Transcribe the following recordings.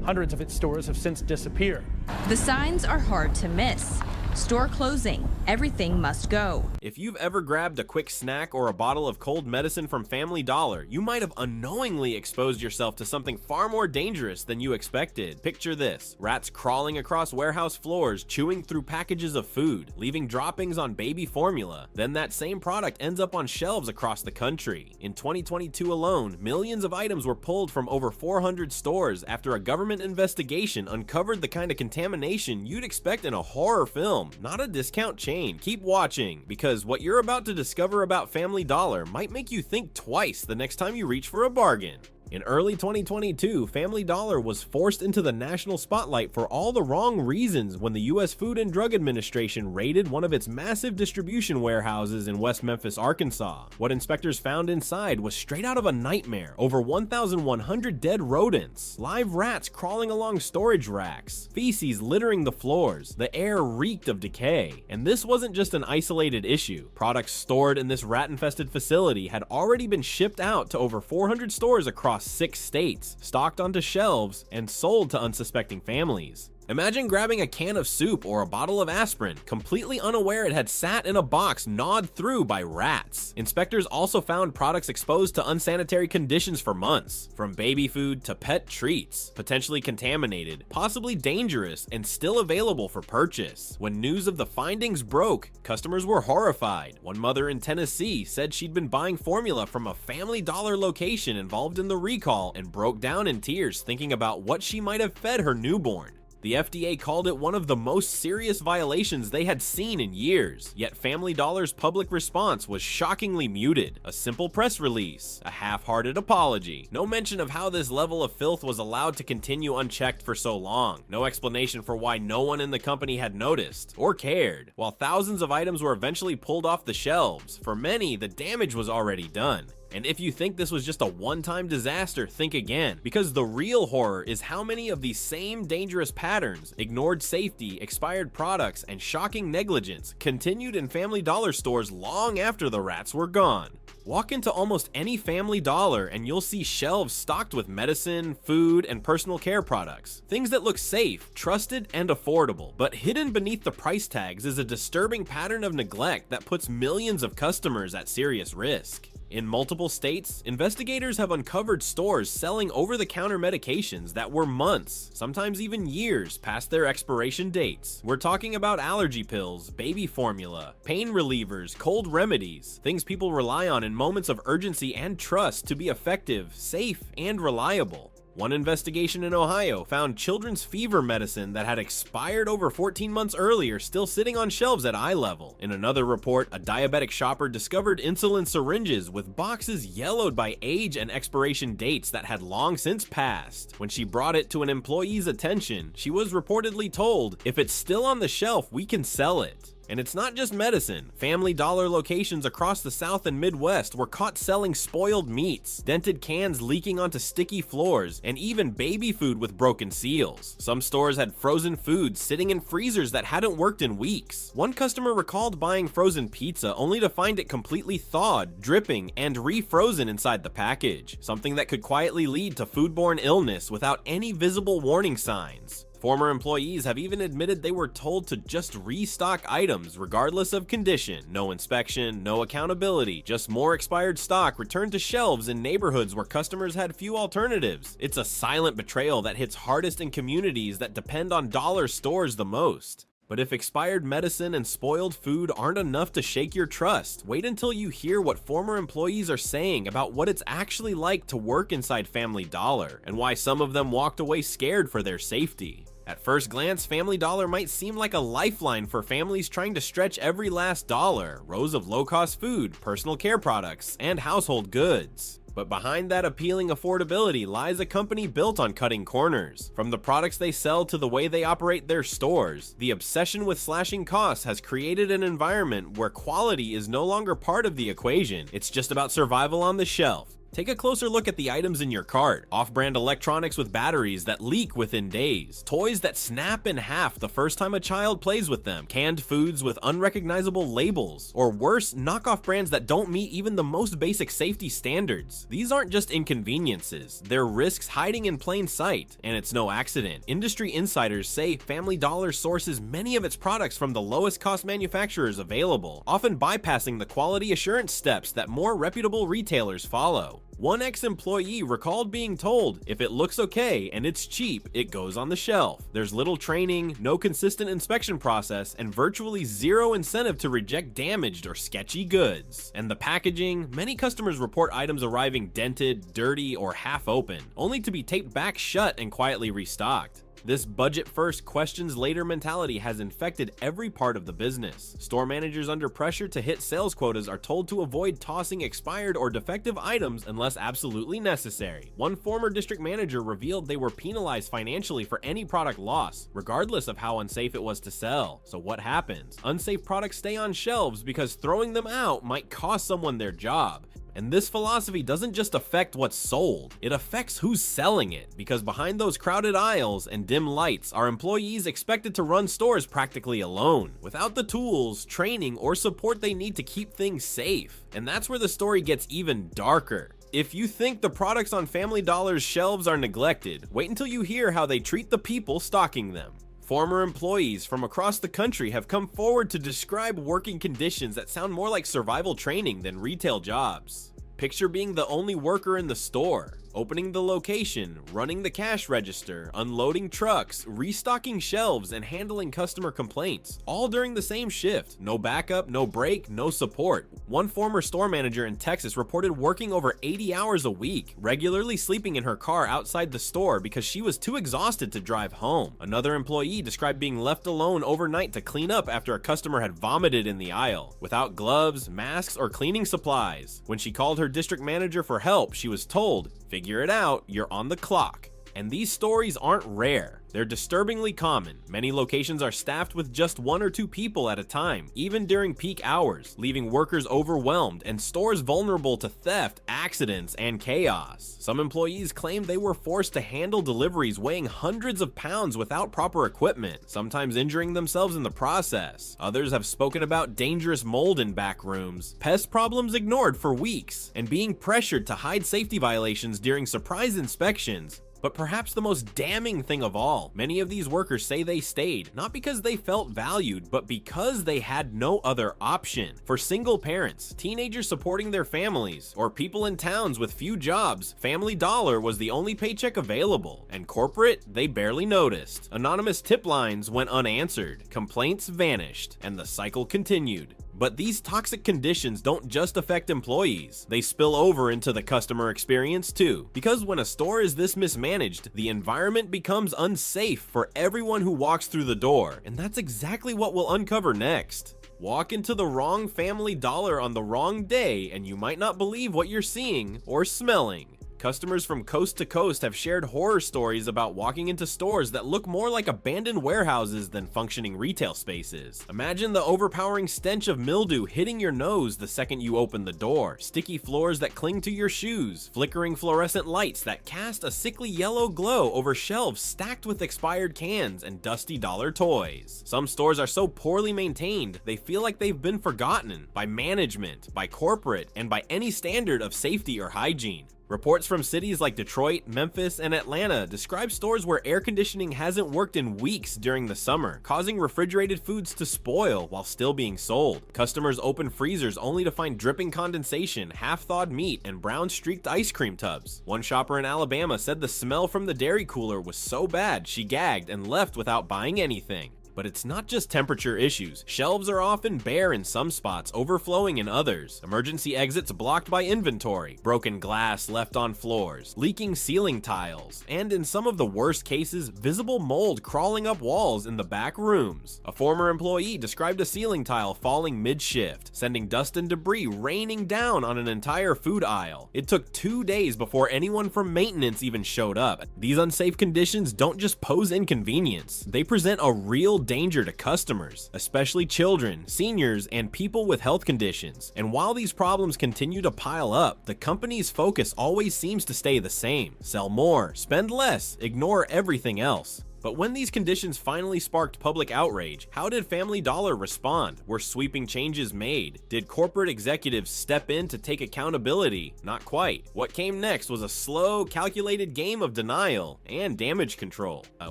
Hundreds of its stores have since disappeared. The signs are hard to miss. Store closing. Everything must go. If you've ever grabbed a quick snack or a bottle of cold medicine from Family Dollar, you might have unknowingly exposed yourself to something far more dangerous than you expected. Picture this: rats crawling across warehouse floors, chewing through packages of food, leaving droppings on baby formula. Then that same product ends up on shelves across the country. In 2022 alone, millions of items were pulled from over 400 stores after a government investigation uncovered the kind of contamination you'd expect in a horror film, not a discount chain. Keep watching, because what you're about to discover about Family Dollar might make you think twice the next time you reach for a bargain. In early 2022, Family Dollar was forced into the national spotlight for all the wrong reasons when the U.S. Food and Drug Administration raided one of its massive distribution warehouses in West Memphis, Arkansas. What inspectors found inside was straight out of a nightmare. Over 1,100 dead rodents, live rats crawling along storage racks, feces littering the floors. The air reeked of decay. And this wasn't just an isolated issue. Products stored in this rat-infested facility had already been shipped out to over 400 stores across 6 states, stocked onto shelves, and sold to unsuspecting families. Imagine grabbing a can of soup or a bottle of aspirin, completely unaware it had sat in a box gnawed through by rats. Inspectors also found products exposed to unsanitary conditions for months, from baby food to pet treats, potentially contaminated, possibly dangerous, and still available for purchase. When news of the findings broke, customers were horrified. One mother in Tennessee said she'd been buying formula from a Family Dollar location involved in the recall and broke down in tears thinking about what she might have fed her newborn. The FDA called it one of the most serious violations they had seen in years, yet Family Dollar's public response was shockingly muted. A simple press release, a half-hearted apology, no mention of how this level of filth was allowed to continue unchecked for so long, no explanation for why no one in the company had noticed or cared. While thousands of items were eventually pulled off the shelves, for many, the damage was already done. And if you think this was just a one-time disaster, think again, because the real horror is how many of these same dangerous patterns, ignored safety, expired products, and shocking negligence continued in Family Dollar stores long after the rats were gone. Walk into almost any Family Dollar and you'll see shelves stocked with medicine, food, and personal care products. Things that look safe, trusted, and affordable. But hidden beneath the price tags is a disturbing pattern of neglect that puts millions of customers at serious risk. In multiple states, investigators have uncovered stores selling over-the-counter medications that were months, sometimes even years, past their expiration dates. We're talking about allergy pills, baby formula, pain relievers, cold remedies, things people rely on in moments of urgency and trust to be effective, safe, and reliable. One investigation in Ohio found children's fever medicine that had expired over 14 months earlier still sitting on shelves at eye level. In another report, a diabetic shopper discovered insulin syringes with boxes yellowed by age and expiration dates that had long since passed. When she brought it to an employee's attention, she was reportedly told, "If it's still on the shelf, we can sell it." And it's not just medicine. Family Dollar locations across the South and Midwest were caught selling spoiled meats, dented cans leaking onto sticky floors, and even baby food with broken seals. Some stores had frozen foods sitting in freezers that hadn't worked in weeks. One customer recalled buying frozen pizza only to find it completely thawed, dripping, and refrozen inside the package, something that could quietly lead to foodborne illness without any visible warning signs. Former employees have even admitted they were told to just restock items regardless of condition. No inspection, no accountability, just more expired stock returned to shelves in neighborhoods where customers had few alternatives. It's a silent betrayal that hits hardest in communities that depend on dollar stores the most. But if expired medicine and spoiled food aren't enough to shake your trust, wait until you hear what former employees are saying about what it's actually like to work inside Family Dollar, and why some of them walked away scared for their safety. At first glance, Family Dollar might seem like a lifeline for families trying to stretch every last dollar, rows of low-cost food, personal care products, and household goods. But behind that appealing affordability lies a company built on cutting corners. From the products they sell to the way they operate their stores, the obsession with slashing costs has created an environment where quality is no longer part of the equation. It's just about survival on the shelf. Take a closer look at the items in your cart. Off-brand electronics with batteries that leak within days. Toys that snap in half the first time a child plays with them. Canned foods with unrecognizable labels. Or worse, knockoff brands that don't meet even the most basic safety standards. These aren't just inconveniences, they're risks hiding in plain sight, and it's no accident. Industry insiders say Family Dollar sources many of its products from the lowest cost manufacturers available, often bypassing the quality assurance steps that more reputable retailers follow. One ex-employee recalled being told, if it looks okay and it's cheap, it goes on the shelf. There's little training, no consistent inspection process, and virtually zero incentive to reject damaged or sketchy goods. And the packaging, many customers report items arriving dented, dirty, or half open, only to be taped back shut and quietly restocked. This budget-first, questions-later mentality has infected every part of the business. Store managers under pressure to hit sales quotas are told to avoid tossing expired or defective items unless absolutely necessary. One former district manager revealed they were penalized financially for any product loss, regardless of how unsafe it was to sell. So what happens? Unsafe products stay on shelves because throwing them out might cost someone their job. And this philosophy doesn't just affect what's sold, it affects who's selling it, because behind those crowded aisles and dim lights are employees expected to run stores practically alone, without the tools, training, or support they need to keep things safe. And that's where the story gets even darker. If you think the products on Family Dollar's shelves are neglected, wait until you hear how they treat the people stocking them. Former employees from across the country have come forward to describe working conditions that sound more like survival training than retail jobs. Picture being the only worker in the store, opening the location, running the cash register, unloading trucks, restocking shelves, and handling customer complaints, all during the same shift. No backup, no break, no support. One former store manager in Texas reported working over 80 hours a week, regularly sleeping in her car outside the store because she was too exhausted to drive home. Another employee described being left alone overnight to clean up after a customer had vomited in the aisle, without gloves, masks, or cleaning supplies. When she called her district manager for help, she was told, "Figure it out, you're on the clock." And these stories aren't rare. They're disturbingly common. Many locations are staffed with just 1 or 2 people at a time, even during peak hours, leaving workers overwhelmed and stores vulnerable to theft, accidents, and chaos. Some employees claim they were forced to handle deliveries weighing hundreds of pounds without proper equipment, sometimes injuring themselves in the process. Others have spoken about dangerous mold in back rooms, pest problems ignored for weeks, and being pressured to hide safety violations during surprise inspections. But perhaps the most damning thing of all, many of these workers say they stayed, not because they felt valued, but because they had no other option. For single parents, teenagers supporting their families, or people in towns with few jobs, Family Dollar was the only paycheck available, and corporate, they barely noticed. Anonymous tip lines went unanswered, complaints vanished, and the cycle continued. But these toxic conditions don't just affect employees, they spill over into the customer experience too. Because when a store is this mismanaged, the environment becomes unsafe for everyone who walks through the door, and that's exactly what we'll uncover next. Walk into the wrong Family Dollar on the wrong day, and you might not believe what you're seeing or smelling. Customers from coast to coast have shared horror stories about walking into stores that look more like abandoned warehouses than functioning retail spaces. Imagine the overpowering stench of mildew hitting your nose the second you open the door, sticky floors that cling to your shoes, flickering fluorescent lights that cast a sickly yellow glow over shelves stacked with expired cans and dusty dollar toys. Some stores are so poorly maintained, they feel like they've been forgotten by management, by corporate, and by any standard of safety or hygiene. Reports from cities like Detroit, Memphis, and Atlanta describe stores where air conditioning hasn't worked in weeks during the summer, causing refrigerated foods to spoil while still being sold. Customers open freezers only to find dripping condensation, half-thawed meat, and brown streaked ice cream tubs. One shopper in Alabama said the smell from the dairy cooler was so bad she gagged and left without buying anything. But it's not just temperature issues. Shelves are often bare in some spots, overflowing in others. Emergency exits blocked by inventory, broken glass left on floors, leaking ceiling tiles, and in some of the worst cases, visible mold crawling up walls in the back rooms. A former employee described a ceiling tile falling mid-shift, sending dust and debris raining down on an entire food aisle. It took 2 days before anyone from maintenance even showed up. These unsafe conditions don't just pose inconvenience, they present a real danger to customers, especially children, seniors, and people with health conditions. And while these problems continue to pile up, the company's focus always seems to stay the same: sell more, spend less, ignore everything else. But when these conditions finally sparked public outrage, how did Family Dollar respond? Were sweeping changes made? Did corporate executives step in to take accountability? Not quite. What came next was a slow, calculated game of denial and damage control.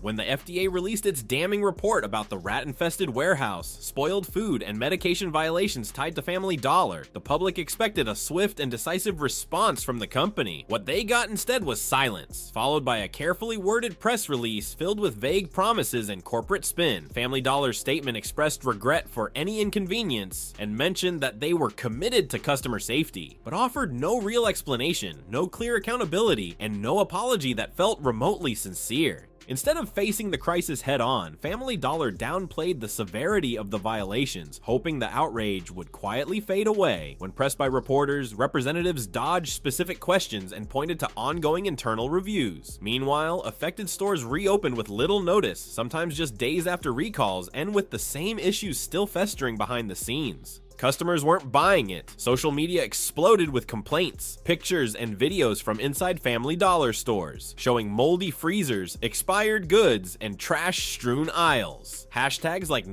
When the FDA released its damning report about the rat-infested warehouse, spoiled food, and medication violations tied to Family Dollar, the public expected a swift and decisive response from the company. What they got instead was silence, followed by a carefully worded press release filled with vague promises and corporate spin. Family Dollar's statement expressed regret for any inconvenience and mentioned that they were committed to customer safety, but offered no real explanation, no clear accountability, and no apology that felt remotely sincere. Instead of facing the crisis head-on, Family Dollar downplayed the severity of the violations, hoping the outrage would quietly fade away. When pressed by reporters, representatives dodged specific questions and pointed to ongoing internal reviews. Meanwhile, affected stores reopened with little notice, sometimes just days after recalls, and with the same issues still festering behind the scenes. Customers weren't buying it. Social media exploded with complaints, pictures, and videos from inside Family Dollar stores, showing moldy freezers, expired goods, and trash-strewn aisles. Hashtags like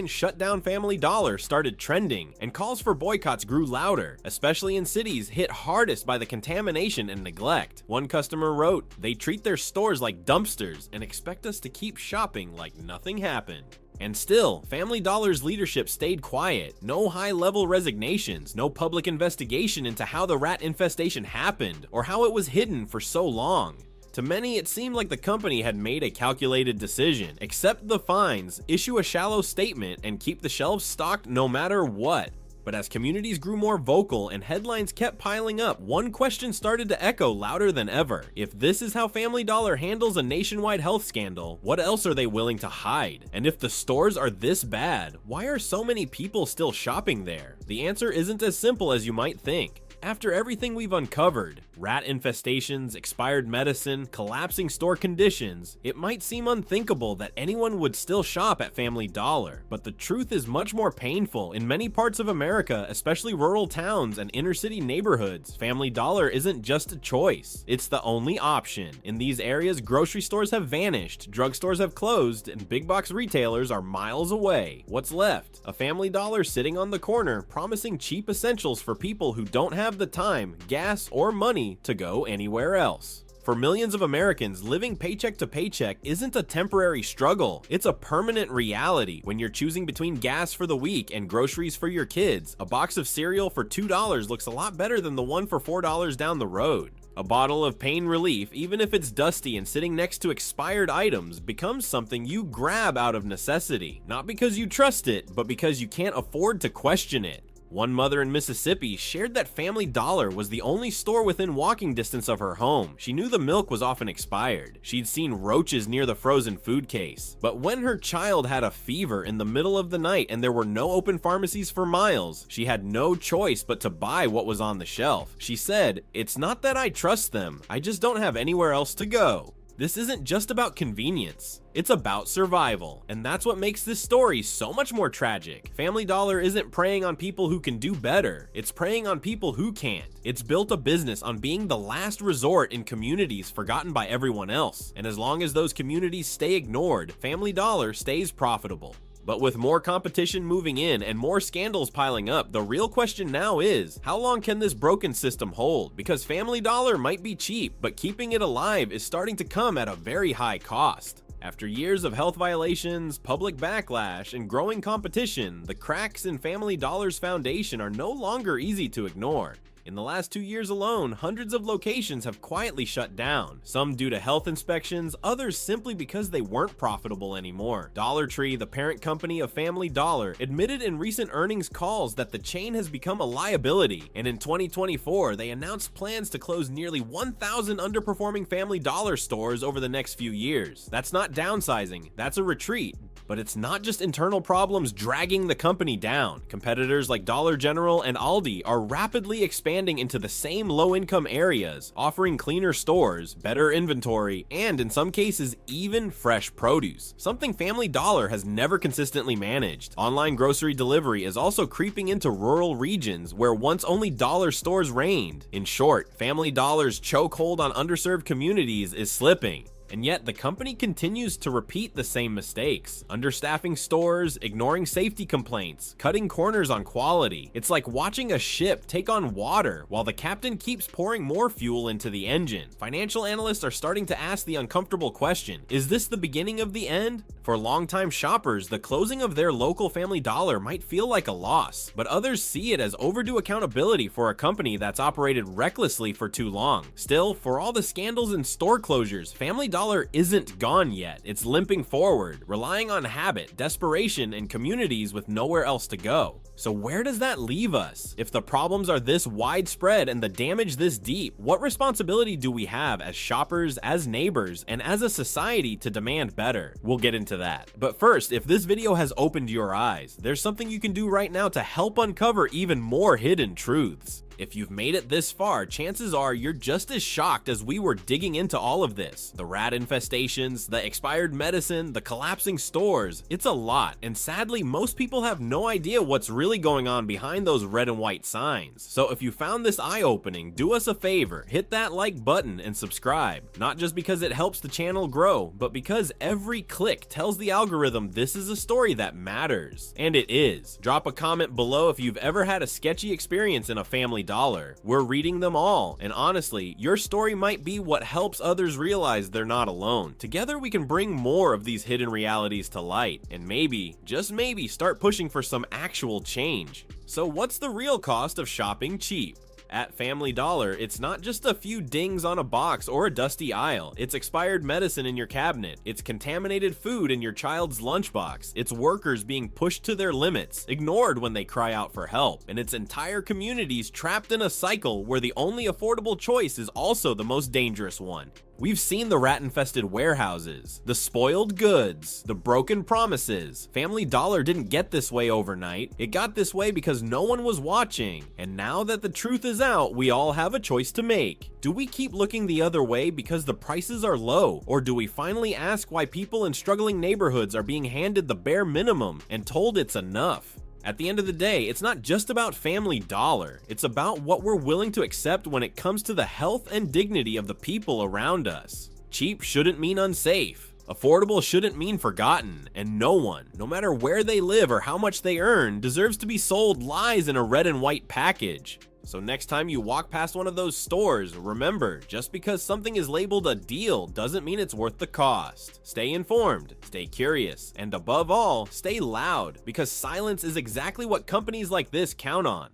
#shut down Family Dollar started trending, and calls for boycotts grew louder, especially in cities hit hardest by the contamination and neglect. One customer wrote, "They treat their stores like dumpsters and expect us to keep shopping like nothing happened." And still, Family Dollar's leadership stayed quiet. No high-level resignations, no public investigation into how the rat infestation happened or how it was hidden for so long. To many, it seemed like the company had made a calculated decision: accept the fines, issue a shallow statement, and keep the shelves stocked no matter what. But as communities grew more vocal and headlines kept piling up, one question started to echo louder than ever. If this is how Family Dollar handles a nationwide health scandal, what else are they willing to hide? And if the stores are this bad, why are so many people still shopping there? The answer isn't as simple as you might think. After everything we've uncovered, rat infestations, expired medicine, collapsing store conditions, it might seem unthinkable that anyone would still shop at Family Dollar. But the truth is much more painful. In many parts of America, especially rural towns and inner city neighborhoods, Family Dollar isn't just a choice, it's the only option. In these areas, grocery stores have vanished, drugstores have closed, and big box retailers are miles away. What's left? A Family Dollar sitting on the corner, promising cheap essentials for people who don't have the time, gas, or money to go anywhere else. For millions of Americans, living paycheck to paycheck isn't a temporary struggle, it's a permanent reality. When you're choosing between gas for the week and groceries for your kids, a box of cereal for $2 looks a lot better than the one for $4 down the road. A bottle of pain relief, even if it's dusty and sitting next to expired items, becomes something you grab out of necessity, not because you trust it, but because you can't afford to question it. One mother in Mississippi shared that Family Dollar was the only store within walking distance of her home. She knew the milk was often expired. She'd seen roaches near the frozen food case. But when her child had a fever in the middle of the night and there were no open pharmacies for miles, she had no choice but to buy what was on the shelf. She said, "It's not that I trust them, I just don't have anywhere else to go." This isn't just about convenience, it's about survival. And that's what makes this story so much more tragic. Family Dollar isn't preying on people who can do better, it's preying on people who can't. It's built a business on being the last resort in communities forgotten by everyone else. And as long as those communities stay ignored, Family Dollar stays profitable. But with more competition moving in and more scandals piling up, the real question now is, how long can this broken system hold? Because Family Dollar might be cheap, but keeping it alive is starting to come at a very high cost. After years of health violations, public backlash, and growing competition, the cracks in Family Dollar's foundation are no longer easy to ignore. In the last 2 years alone, hundreds of locations have quietly shut down, some due to health inspections, others simply because they weren't profitable anymore. Dollar Tree, the parent company of Family Dollar, admitted in recent earnings calls that the chain has become a liability, and in 2024, they announced plans to close nearly 1,000 underperforming Family Dollar stores over the next few years. That's not downsizing, that's a retreat. But it's not just internal problems dragging the company down. Competitors like Dollar General and Aldi are rapidly expanding expanding into the same low-income areas, offering cleaner stores, better inventory, and in some cases even fresh produce, something Family Dollar has never consistently managed. Online grocery delivery is also creeping into rural regions where once only dollar stores reigned. In short, Family Dollar's chokehold on underserved communities is slipping. And yet the company continues to repeat the same mistakes. Understaffing stores, ignoring safety complaints, cutting corners on quality. It's like watching a ship take on water while the captain keeps pouring more fuel into the engine. Financial analysts are starting to ask the uncomfortable question, is this the beginning of the end? For longtime shoppers, the closing of their local Family Dollar might feel like a loss, but others see it as overdue accountability for a company that's operated recklessly for too long. Still, for all the scandals and store closures, Family Dollar isn't gone yet. It's limping forward, relying on habit, desperation, and communities with nowhere else to go. So where does that leave us? If the problems are this widespread and the damage this deep, what responsibility do we have as shoppers, as neighbors, and as a society to demand better? We'll get into that. But first, if this video has opened your eyes, there's something you can do right now to help uncover even more hidden truths. If you've made it this far, chances are you're just as shocked as we were digging into all of this. The rat infestations, the expired medicine, the collapsing stores. It's a lot, and sadly, most people have no idea what's really going on behind those red and white signs. So if you found this eye-opening, do us a favor, hit that like button and subscribe. Not just because it helps the channel grow, but because every click tells the algorithm this is a story that matters. And it is. Drop a comment below if you've ever had a sketchy experience in a Family Dollar. We're reading them all, and honestly, your story might be what helps others realize they're not alone. Together we can bring more of these hidden realities to light, and maybe, just maybe, start pushing for some actual change. So what's the real cost of shopping cheap? At Family Dollar, it's not just a few dings on a box or a dusty aisle. It's expired medicine in your cabinet. It's contaminated food in your child's lunchbox. It's workers being pushed to their limits, ignored when they cry out for help. And it's entire communities trapped in a cycle where the only affordable choice is also the most dangerous one. We've seen the rat-infested warehouses, the spoiled goods, the broken promises. Family Dollar didn't get this way overnight. It got this way because no one was watching. And now that the truth is out, we all have a choice to make. Do we keep looking the other way because the prices are low? Or do we finally ask why people in struggling neighborhoods are being handed the bare minimum and told it's enough? At the end of the day, it's not just about Family Dollar. It's about what we're willing to accept when it comes to the health and dignity of the people around us. Cheap shouldn't mean unsafe. Affordable shouldn't mean forgotten. And no one, no matter where they live or how much they earn, deserves to be sold lies in a red and white package. So next time you walk past one of those stores, remember, just because something is labeled a deal doesn't mean it's worth the cost. Stay informed, stay curious, and above all, stay loud, because silence is exactly what companies like this count on.